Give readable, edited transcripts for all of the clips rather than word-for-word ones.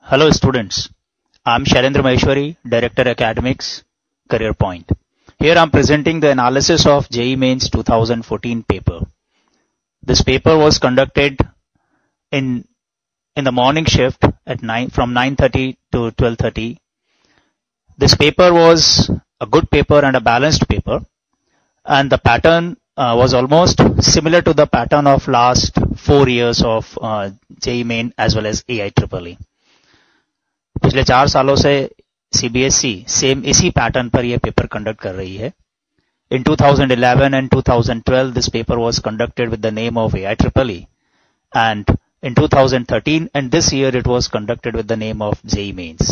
Hello students, I'm Shailendra Maheshwari, Director Academics, Career Point. Here I'm presenting the analysis of JEE Mains 2014 paper. This paper was conducted in the morning shift at from 9:30 to 12:30. This paper was a good paper and a balanced paper, and the pattern was almost similar to the pattern of last 4 years of JEE Main as well as AIEEE. पिछले 4 सालों से CBSE same इसी pattern पर यह paper conduct कर रही है. In 2011 and 2012 this paper was conducted with the name of AIEEE, and in 2013 and this year it was conducted with the name of JEE Mains.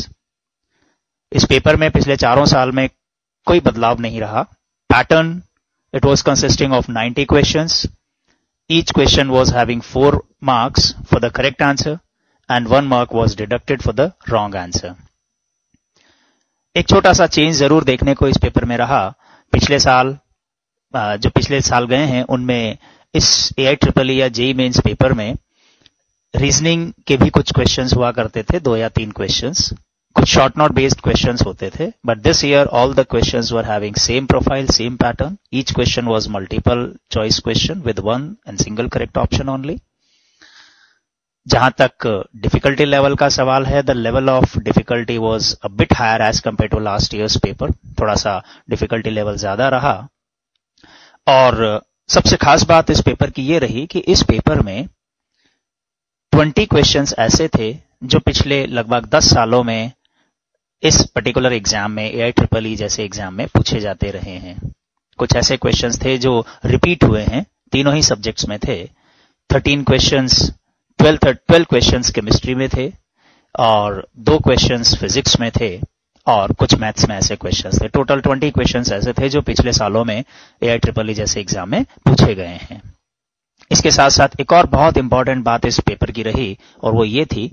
इस पेपर में पिछले 4 साल में कोई बदलाव नहीं रहा. Pattern, it was consisting of 90 questions. Each question was having 4 marks for the correct answer and 1 mark was deducted for the wrong answer. एक छोटा सा चेंज जरूर देखने को इस पेपर में रहा. पिछले साल गए हैं उनमें इस AIEEE या JEE मेंस पेपर में रीजनिंग के भी कुछ क्वेश्चंस हुआ करते थे, 2 या 3 क्वेश्चंस. कुछ शॉर्ट नोट बेस्ड क्वेश्चंस होते थे, but this year all the questions were having same profile, same pattern. Each question was multiple choice question with 1 and single correct option only. जहां तक डिफिकल्टी लेवल का सवाल है, the level of difficulty was a bit higher as compare to last year's paper. थोड़ा सा difficulty level ज्यादा रहा. और सबसे खास बात इस पेपर की ये रही कि इस पेपर में 20 क्वेश्चंस ऐसे थे जो पिछले लगभग 10 सालों में इस पर्टिकुलर एग्जाम में, AIEEE जैसे एग्जाम में पूछे जाते रहे हैं. कुछ ऐसे क्वेश्चंस थे जो रिपीट हुए हैं, तीनों ही सब्जेक्ट्स में थे. 13 क्वेश्चंस 12 क्वेश्चंस केमिस्ट्री में थे और 2 क्वेश्चंस फिजिक्स में थे और कुछ मैथ्स में ऐसे क्वेश्चंस थे. टोटल 20 क्वेश्चंस ऐसे थे जो पिछले सालों में AIEEE जैसे एग्जाम में पूछे गए हैं. इसके साथ साथ एक और बहुत इंपॉर्टेंट बात इस पेपर की रही और वो ये थी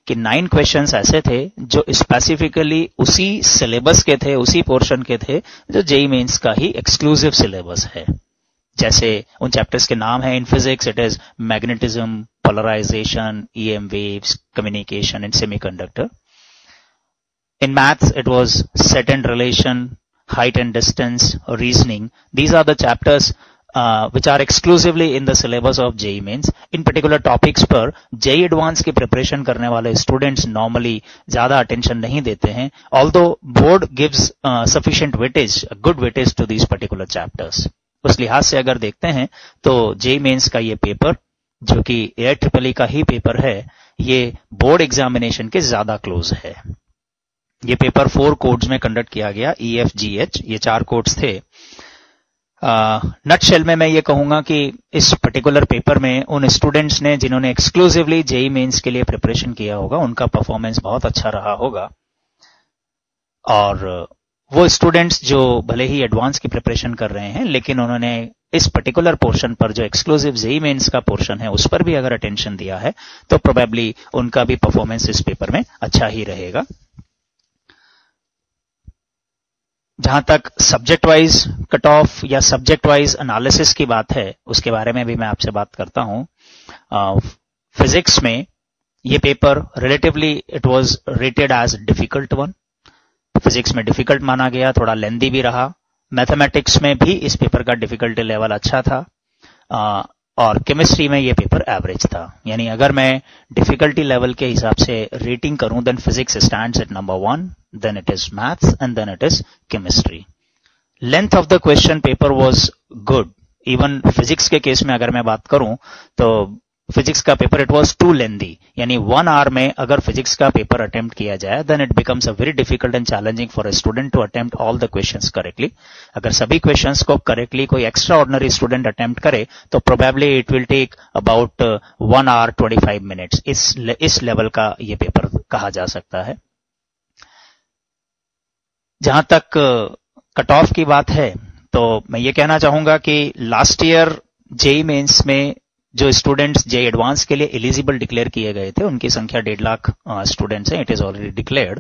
कि 9 क्वेश्चंस ऐसे थे जो स्पेसिफिकली उसी सिलेबस के थे, उसी पोर्शन के थे जो JEE मेंस का ही एक्सक्लूसिव सिलेबस है. जैसे उन चैप्टर्स के नाम है. In physics it is magnetism, polarization, EM waves, communication and semiconductor. In maths, it was set and relation, height and distance, reasoning. These are the chapters which are exclusively in the syllabus of JEE Mains. In particular topics पर JEE Advanced की preparation करने वाले students normally ज़्यादा attention नहीं देते हैं. Although board gives sufficient weightage, a good weightage to these particular chapters. उस लिहाज से अगर देखते हैं तो JEE Mains का ये पेपर जो कि AIEEE का ही पेपर है, ये बोर्ड एग्जामिनेशन के ज्यादा क्लोज है. ये पेपर 4 कोड्स में कंडक्ट किया गया, EFGH, ये 4 कोड्स थे. नटशेल में मैं ये कहूंगा कि इस पर्टिकुलर पेपर में उन स्टूडेंट्स ने जिन्होंने एक्सक्लूसिवली JEE मेंस के लिए प्रिपरेशन किया होगा, उनका परफॉर्मेंस बहुत अच्छा रहा होगा. और वो स्टूडेंट्स जो भले ही एडवांस की प्रिपरेशन कर रहे हैं लेकिन उन्होंने इस पर्टिकुलर पोर्शन पर जो एक्सक्लूसिव JEE मेंस का पोर्शन है उस पर भी अगर अटेंशन दिया है तो प्रोबेबली उनका भी परफॉर्मेंस इस पेपर में अच्छा ही रहेगा. जहां तक सब्जेक्ट वाइज कट ऑफ या सब्जेक्ट वाइज एनालिसिस की बात है, उसके बारे में भी मैं आपसे बात करता हूं. फिजिक्स में ये paper relatively it was rated as difficult one. Physics में डिफिकल्ट माना गया, थोड़ा लेंदी भी रहा. मैथमेटिक्स में भी इस पेपर का डिफिकल्टी लेवल अच्छा था और केमिस्ट्री में ये पेपर एवरेज था. यानी अगर मैं डिफिकल्टी लेवल के हिसाब से रेटिंग करूं, then physics stands at number 1, then it is maths and then it is chemistry. Length of the question paper was good. Even physics के केस में अगर मैं बात करूं तो फिजिक्स का paper it was too lengthy. यानी 1 आवर में अगर फिजिक्स का पेपर अटेम्प्ट किया जाए then it becomes a very difficult and challenging for a student to attempt all the questions correctly. अगर सभी क्वेश्चंस को करेक्टली कोई एक्स्ट्रा ऑर्डिनरी स्टूडेंट अटेम्प्ट करे तो probably it will take about 1 hour 25 minutes. इस लेवल का ये पेपर कहा जा सकता है. जहां तक कट ऑफ की बात है तो मैं ये कहना चाहूंगा कि लास्ट ईयर JEE मेंस में जो स्टूडेंट्स JEE एडवांस के लिए एलिजिबल डिक्लेयर किए गए थे उनकी संख्या 1.5 लाख स्टूडेंट्स हैं. It is already declared.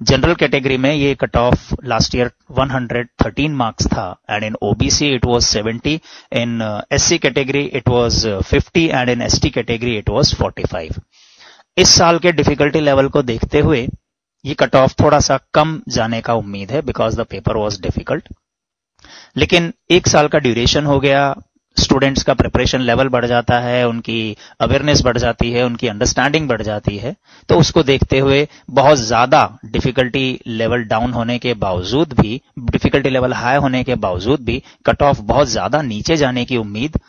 General category में ये cut off last year 113 marks था and in OBC it was 70, in SC category it was 50 and in ST category it was 45. इस साल के डिफिकल्टी लेवल को देखते हुए ये कट ऑफ थोड़ा सा कम जाने का उम्मीद है, because the paper was difficult. लेकिन एक साल का ड्यूरेशन हो गया, स्टूडेंट्स का प्रिपरेशन लेवल बढ़ जाता है, उनकी अवेयरनेस बढ़ जाती है, उनकी अंडरस्टैंडिंग बढ़ जाती है, तो उसको देखते हुए बहुत ज्यादा डिफिकल्टी लेवल डाउन होने के बावजूद भी, डिफिकल्टी लेवल हाई होने के बावजूद भी कट ऑफ बहुत ज्यादा नीचे जाने की उम्मीद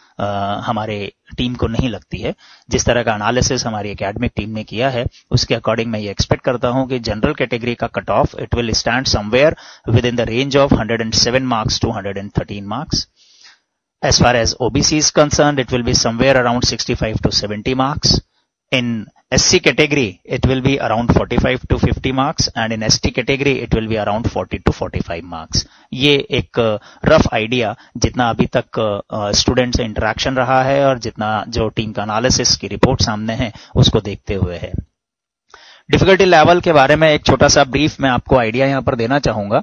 हमारे टीम को नहीं लगती है। जिस तरह का एनालिसिस हमारी एकेडमिक टीम ने किया है उसके अकॉर्डिंग मैं ये एक्सपेक्ट करता हूं कि जनरल कैटेगरी का cut off it will stand somewhere within the range of 107 marks to 113 marks. As far as OBC is concerned, it will be somewhere around 65 to 70 marks. In SC category, it will be around 45 to 50 marks, and in ST category, it will be around 40 to 45 marks. ये एक rough idea जितना अभी तक student से interaction रहा है और जितना जो टीम का एनालिसिस की रिपोर्ट सामने है उसको देखते हुए है। डिफिकल्टी लेवल के बारे में एक छोटा सा ब्रीफ मैं आपको आइडिया यहां पर देना चाहूंगा।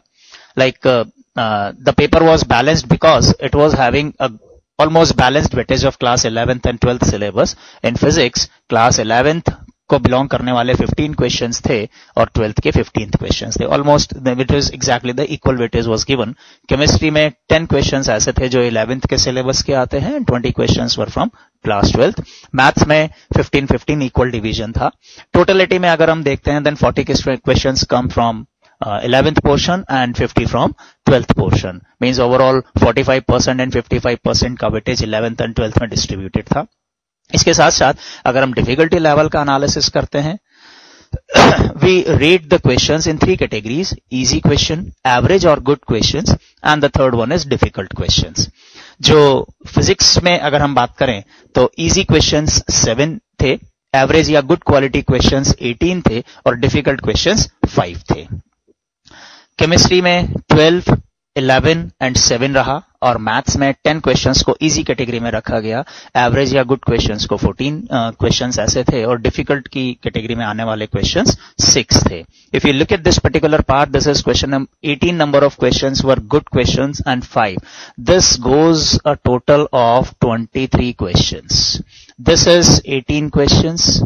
The paper was balanced because it was having a almost balanced weightage of class 11th and 12th syllabus. In physics, class 11th को belong करने वाले 15 questions थे और 12th के 15th questions थे। Almost it was exactly the equal weightage was given. Chemistry में 10 questions ऐसे थे जो 11th के syllabus के आते हैं and 20 questions were from class 12th. Maths में 15-15 equal division था। Totality में अगर हम देखते हैं then 40 questions come from 11th portion and 50 from 12th portion, means overall 45% and 55% का weightage 11th and 12th में distributed था। इसके साथ साथ अगर हम difficulty level का analysis करते हैं we rate the questions in 3 categories: easy question, average or good questions, and the third one is difficult questions. जो physics में अगर हम बात करें तो easy questions 7 थे, average या good quality questions 18 थे और difficult questions 5 थे। केमिस्ट्री में 12, 11 एंड 7 रहा और मैथ्स में 10 क्वेश्चंस को इजी कैटेगरी में रखा गया। एवरेज या गुड क्वेश्चंस को 14 क्वेश्चंस ऐसे थे और डिफिकल्ट की कैटेगरी में आने वाले क्वेश्चंस 6 थे। If you look at this particular part, this is question 18 number of questions were good questions and 5। This goes a total of 23 questions. This is 18 questions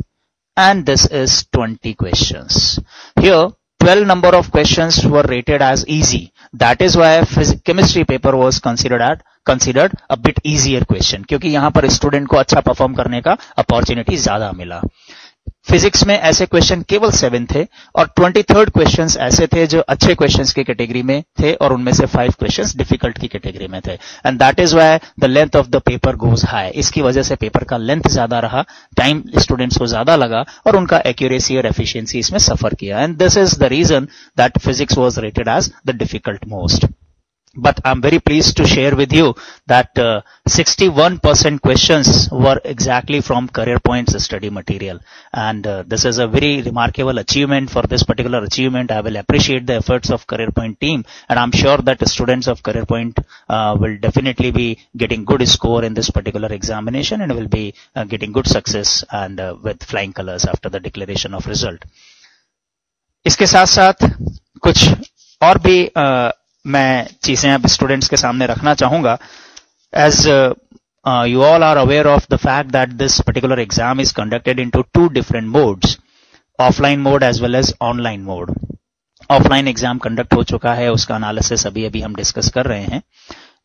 and this is 20 questions. Here 12 number of questions were rated as easy. That is why chemistry paper was considered a bit easier question, क्योंकि यहां पर student को अच्छा perform करने का opportunity ज्यादा मिला। Physics में ऐसे क्वेश्चन केवल 7 थे और 23 क्वेश्चंस ऐसे थे जो अच्छे क्वेश्चंस की कैटेगरी में थे और उनमें से 5 क्वेश्चंस डिफिकल्ट की कैटेगरी में थे। And that is why the length of the paper goes high. इसकी वजह से पेपर का लेंथ ज्यादा रहा, टाइम स्टूडेंट्स को ज्यादा लगा और उनका एक्यूरेसी और एफिशिएंसी इसमें सफर किया। And this is the reason that physics was rated as the difficult most. But I'm very pleased to share with you that 61% questions were exactly from Career Point's study material. And this is a very remarkable achievement. For this particular achievement, I will appreciate the efforts of Career Point team. And I'm sure that the students of Career Point will definitely be getting good score in this particular examination and will be getting good success and with flying colors after the declaration of result. इसके साथ साथ कुछ और भी मैं चीजें अब students के सामने रखना चाहूंगा। As you all are aware of the fact that this particular exam is conducted into 2 different modes, offline mode as well as online mode. Offline exam conduct हो चुका है, उसका एनालिसिस अभी हम डिस्कस कर रहे हैं।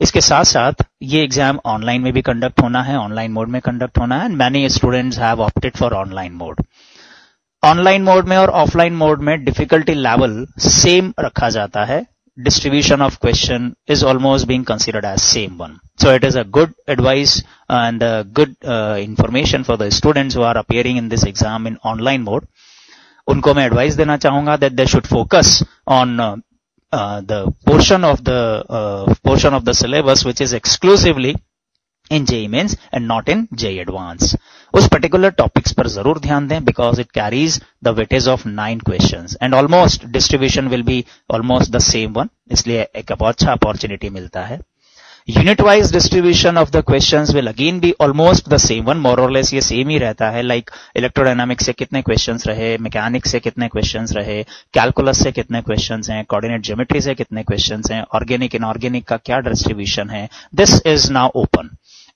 इसके साथ साथ ये एग्जाम ऑनलाइन में भी कंडक्ट होना है, ऑनलाइन मोड में कंडक्ट होना है and many students have opted for online mode. Online mode में और ऑफलाइन मोड में डिफिकल्टी लेवल सेम रखा जाता है। Distribution of question is almost being considered as same one. So it is a good advice and a good information for the students who are appearing in this exam in online mode. उनको मैं advice देना चाहूंगा that they should focus on the portion of the syllabus which is exclusively in JEE Mains and not in JEE Advanced. उस particular topics पर जरूर ध्यान दें because it carries the weightage of 9 questions and almost distribution will be almost the same one, इसलिए एक अच्छा opportunity मिलता है। Unit wise distribution of the questions will again be almost the same one, more और less ये same ही रहता है। Like electrodynamics से कितने क्वेश्चंस रहे, मैकेनिक्स से कितने क्वेश्चंस रहे, कैलकुलस से कितने क्वेश्चंस हैं, कोऑर्डिनेट ज्योमेट्री से कितने क्वेश्चंस हैं, ऑर्गेनिक इनऑर्गेनिक का क्या डिस्ट्रीब्यूशन है, this is now open.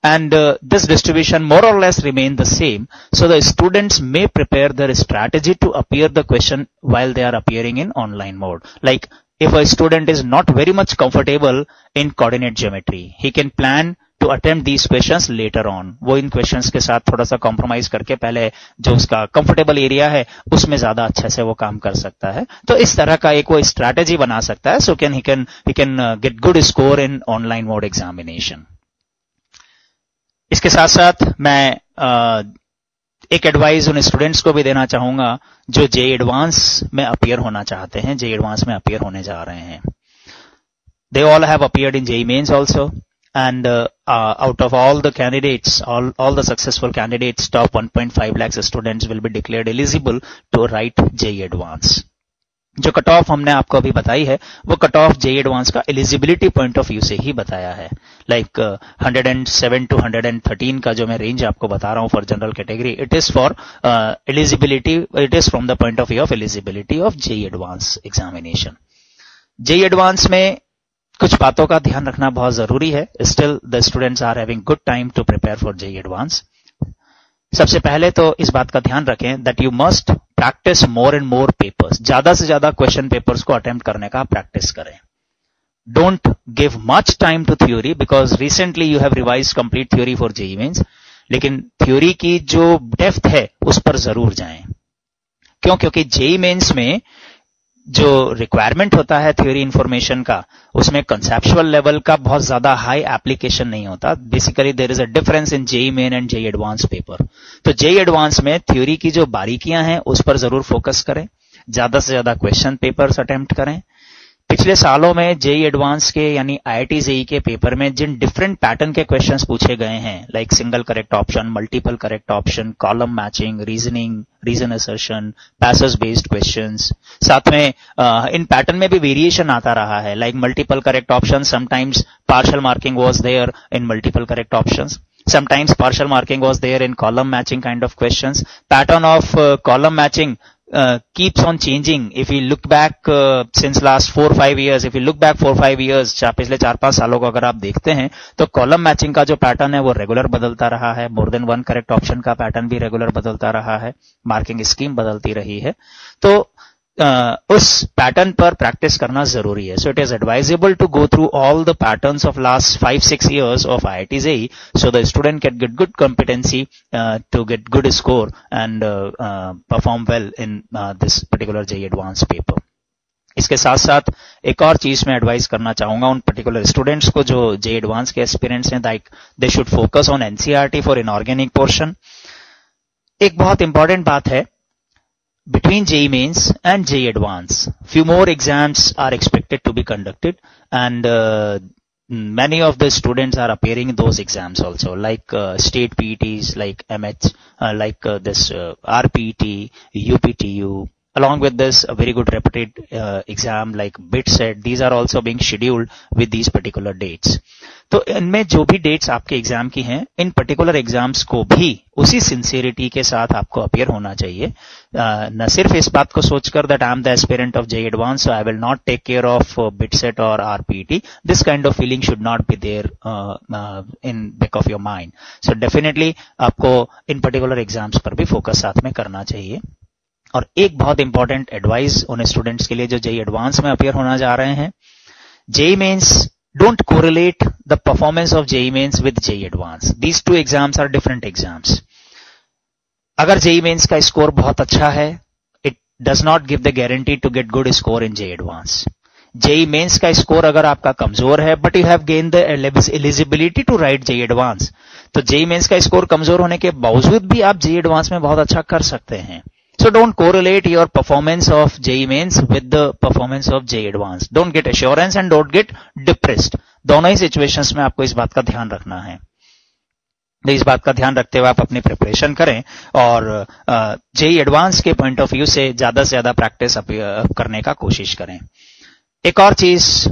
and this distribution more or less remain the same, so the students may prepare their strategy to appear the question while they are appearing in online mode. Like if a student is not very much comfortable in coordinate geometry, he can plan to attempt these questions later on. वो इन questions के साथ थोड़ा सा compromise करके पहले जो उसका comfortable area है उसमें ज्यादा अच्छे से वो काम कर सकता है. तो इस तरह का एक वो strategy बना सकता है, so he can get good score in online mode examination. इसके साथ साथ मैं एक एडवाइस उन स्टूडेंट्स को भी देना चाहूंगा जो जेईई एडवांस में अपीयर होना चाहते हैं, जेईई एडवांस में अपीयर होने जा रहे हैं. They all have appeared in JEE Mains also, and out of all the candidates, all the successful candidates, top 1.5 lakhs students will be declared eligible to write JEE Advance. जो cut off हमने आपको अभी बताई है वो cut off JEE advance का eligibility point of view से ही बताया है. लाइक 107 to 113 का जो मैं रेंज आपको बता रहा हूं for general category, it is for eligibility, it is from the point of view of eligibility of JEE Advance examination. JEE Advance में कुछ बातों का ध्यान रखना बहुत जरूरी है. Still the students are having good time to prepare for JEE Advance. सबसे पहले तो इस बात का ध्यान रखें that you must practice more and more papers. ज्यादा से ज्यादा क्वेश्चन पेपर्स को अटेम्प्ट करने का प्रैक्टिस करें. Don't give much time to theory because recently you have revise complete theory for JEE Mains, लेकिन थ्योरी की जो डेप्थ है उस पर जरूर जाएं. क्यों? क्योंकि जेईई मेंस में जो रिक्वायरमेंट होता है थ्योरी इंफॉर्मेशन का, उसमें कंसेप्चुअल लेवल का बहुत ज्यादा हाई एप्लीकेशन नहीं होता. Basically there is a difference in JEE Main and JEE Advance paper. तो जेईई एडवांस में थ्योरी की जो बारीकियां हैं उस पर जरूर फोकस करें. ज्यादा से ज्यादा क्वेश्चन पेपर्स अटेम्प्ट करें. पिछले सालों में जेईई एडवांस के यानी आईआईटी जेईई के पेपर में जिन डिफरेंट पैटर्न के क्वेश्चंस पूछे गए हैं, like single correct option, multiple correct option, column matching, reasoning, reason assertion, passage based questions, साथ में इन पैटर्न में भी वेरिएशन आता रहा है. Like multiple correct option, sometimes partial marking was there in multiple correct options, sometimes partial marking was there in column matching kind of questions. Pattern of column matching keeps on changing. If you look back since last 4-5 years, if you look back 4-5 years, पिछले 4-5 सालों को अगर आप देखते हैं तो column matching का जो पैटर्न है वो रेगुलर बदलता रहा है. More than one correct option का पैटर्न भी रेगुलर बदलता रहा है. मार्किंग स्कीम बदलती रही है. तो उस पैटर्न पर प्रैक्टिस करना जरूरी है. So it is advisable to go through all the patterns of last 5-6 years of IIT JEE so the student can get good competency to get good score and perform well in this particular JEE Advance paper. इसके साथ साथ एक और चीज मैं advice करना चाहूंगा उन पर्टिकुलर स्टूडेंट्स को जो जेईई एडवांस के एस्पिरेंट्स हैं, that they should focus on NCERT for inorganic portion. एक बहुत इंपॉर्टेंट बात है, between JEE Mains and JEE Advance, few more exams are expected to be conducted, and many of the students are appearing in those exams also, like state PETs, like MH, like this RPET, UPTU. Along with this, a very good reputed exam like BITSET, these are also being scheduled with these particular dates. तो इनमें जो भी dates आपके exam की हैं, इन particular exams को भी उसी सिंसियरिटी के साथ आपको अपीयर होना चाहिए. न सिर्फ इस बात को सोचकर that I am the aspirant of JEE advance so I will not take care of BITSAT और RPT. This kind of feeling should not be there in back of your mind. So definitely आपको in particular exams पर भी focus साथ में करना चाहिए. और एक बहुत इंपॉर्टेंट एडवाइस उन स्टूडेंट्स के लिए जो जेईई एडवांस में अपीयर होना जा रहे हैं, JEE Mains don't correlate the performance of JEE Mains with JEE Advance. These two exams are different exams. अगर JEE Mains का स्कोर बहुत अच्छा है, it does not give the guarantee to get good score in JEE Advance. JEE Mains का score अगर आपका कमजोर है, but you have gained the eligibility to write JEE Advance, तो JEE Mains का स्कोर कमजोर होने के बावजूद भी आप JEE Advance में बहुत अच्छा कर सकते हैं. So don't correlate your performance of JEE Mains with the performance of JEE Advance. Don't get assurance and don't get depressed. दोनों ही सिचुएशंस में आपको इस बात का ध्यान रखना है. इस बात का ध्यान रखते हुए आप अपनी प्रिपरेशन करें और JEE Advance के पॉइंट ऑफ व्यू से ज्यादा प्रैक्टिस करने का कोशिश करें. एक और चीज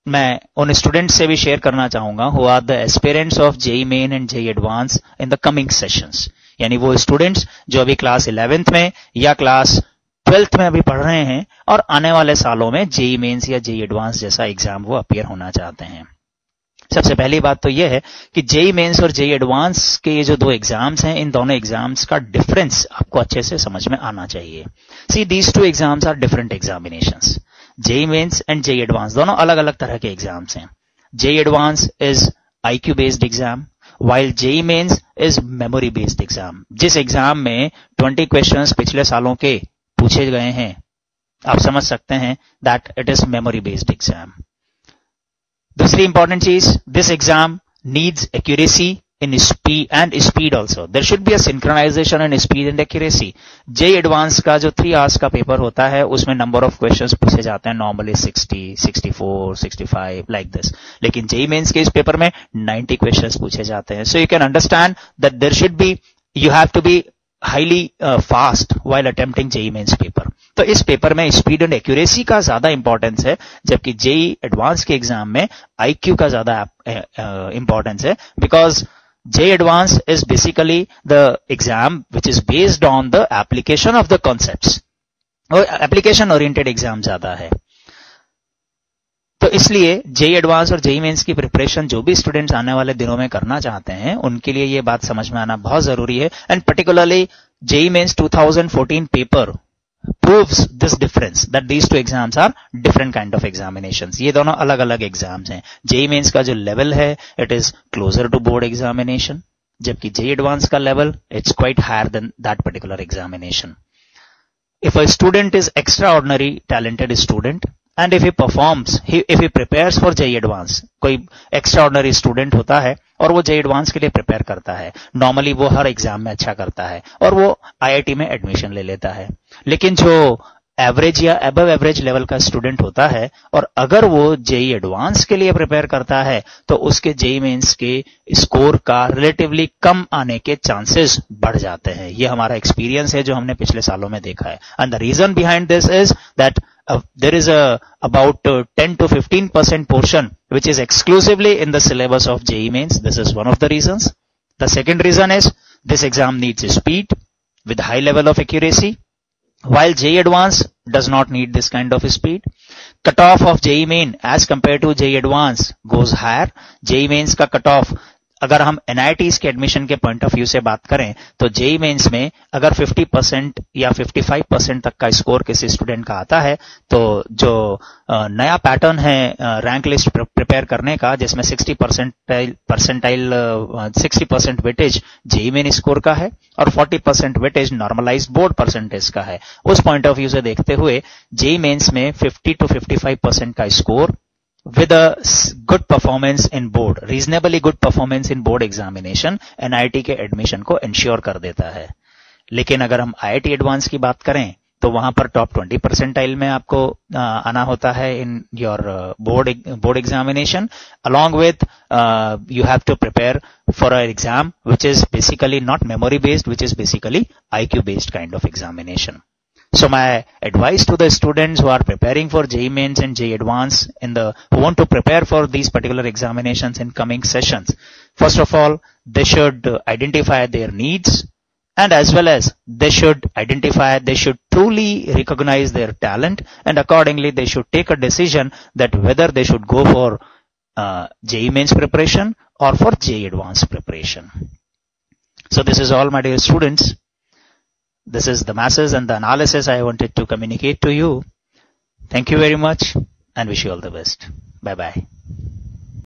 मैं उन स्टूडेंट्स से भी शेयर करना चाहूंगा who are the aspirants of JEE Main and JEE Advance in the coming sessions. यानी वो स्टूडेंट्स जो अभी क्लास 11th में या क्लास 12th में अभी पढ़ रहे हैं और आने वाले सालों में जेईई मेंस या जेईई एडवांस जैसा एग्जाम वो अपीयर होना चाहते हैं. सबसे पहली बात तो यह है कि जेई मेंस और जेई एडवांस के ये जो दो एग्जाम्स हैं, इन दोनों एग्जाम्स का डिफरेंस आपको अच्छे से समझ में आना चाहिए. See these two exams are different examinations. JEE Mains and JEE Advance दोनों अलग अलग तरह के एग्जाम्स हैं. JEE Advance is IQ based exam, while JEE Mains is memory based exam. जिस एग्जाम में 20 क्वेश्चंस पिछले सालों के पूछे गए हैं, आप समझ सकते हैं that it is memory based exam. दूसरी इंपॉर्टेंट चीज, this exam needs accuracy in speed and speed also. There should be a synchronization in speed and accuracy. JEE Advanced का जो 3 hours का पेपर होता है, उसमें नंबर ऑफ क्वेश्चंस पूछे जाते हैं नॉर्मली 60, 64, 65 लाइक दिस. लेकिन JEE Mains के इस पेपर में 90 क्वेश्चंस पूछे जाते हैं. So you can understand that there should be, you have to be highly fast while attempting JEE Mains paper. तो इस पेपर में स्पीड एंड एक्यूरेसी का ज्यादा इंपॉर्टेंस है, जबकि JEE एडवांस के एग्जाम में IQ का ज्यादा इंपॉर्टेंस है. Because JEE Advanced is basically the exam which is based on the application of the concepts. और application oriented exam ज्यादा है. तो इसलिए JEE Advanced और JEE Mains की प्रिपरेशन जो भी स्टूडेंट्स आने वाले दिनों में करना चाहते हैं, उनके लिए ये बात समझ में आना बहुत जरूरी है. And particularly JEE Mains 2014 paper proves this difference that these two exams are different kind of examinations. ये दोनों अलग अलग एग्जाम्स हैं. JEE Mains का जो लेवल है, it is closer to board examination, जबकि JEE Advanced का level it's quite higher than that particular examination. If a student is extraordinary talented student and if he performs, if he prepares for JEE Advanced, कोई extraordinary student होता है और वो JEE Advanced के लिए prepare करता है, नॉर्मली वो हर एग्जाम में अच्छा करता है और वो IIT में एडमिशन ले लेता है. लेकिन जो एवरेज या अबव एवरेज लेवल का स्टूडेंट होता है और अगर वो JEE Advanced के लिए प्रिपेयर करता है, तो उसके JEE Mains के स्कोर का रिलेटिवली कम आने के चांसेस बढ़ जाते हैं. ये हमारा एक्सपीरियंस है जो हमने पिछले सालों में देखा है. And the reason behind this is that there is about 10 to 15% portion which is exclusively in the syllabus of JEE Mains. This is one of the reasons. The second reason is this exam needs speed with high level of accuracy, while JEE Advanced does not need this kind of speed. Cutoff of JEE Main as compared to JEE Advanced goes higher. JEE Mains का cutoff, अगर हम NITs के admission के point of view से बात करें, तो JEE Mains में अगर 50% या 55% तक का स्कोर किसी स्टूडेंट का आता है, तो जो नया पैटर्न है रैंक लिस्ट प्रिपेयर करने का, जिसमें 60% वेटेज JEE Main स्कोर का है और 40% वेटेज नॉर्मलाइज्ड बोर्ड परसेंटेज का है, उस पॉइंट ऑफ व्यू से देखते हुए JEE Mains में 50 to 55% का score with a good performance in board, reasonably good performance in board examination, NIT के एडमिशन को इंश्योर कर देता है. लेकिन अगर हम IIT एडवांस की बात करें, तो वहां पर टॉप 20 परसेंटाइल में आपको आना होता है in your board examination. Along with you have to prepare for a exam which is basically not memory based, which is basically IQ based kind of examination. So my advice to the students who are preparing for JEE Mains and JEE Advanced who want to prepare for these particular examinations in coming sessions, first of all, they should identify their needs, and as well as they should truly recognize their talent, and accordingly they should take a decision that whether they should go for JEE Mains preparation or for JEE Advanced preparation. So this is all, my dear students. This is the masses and the analysis I wanted to communicate to you. Thank you very much and wish you all the best. Bye bye.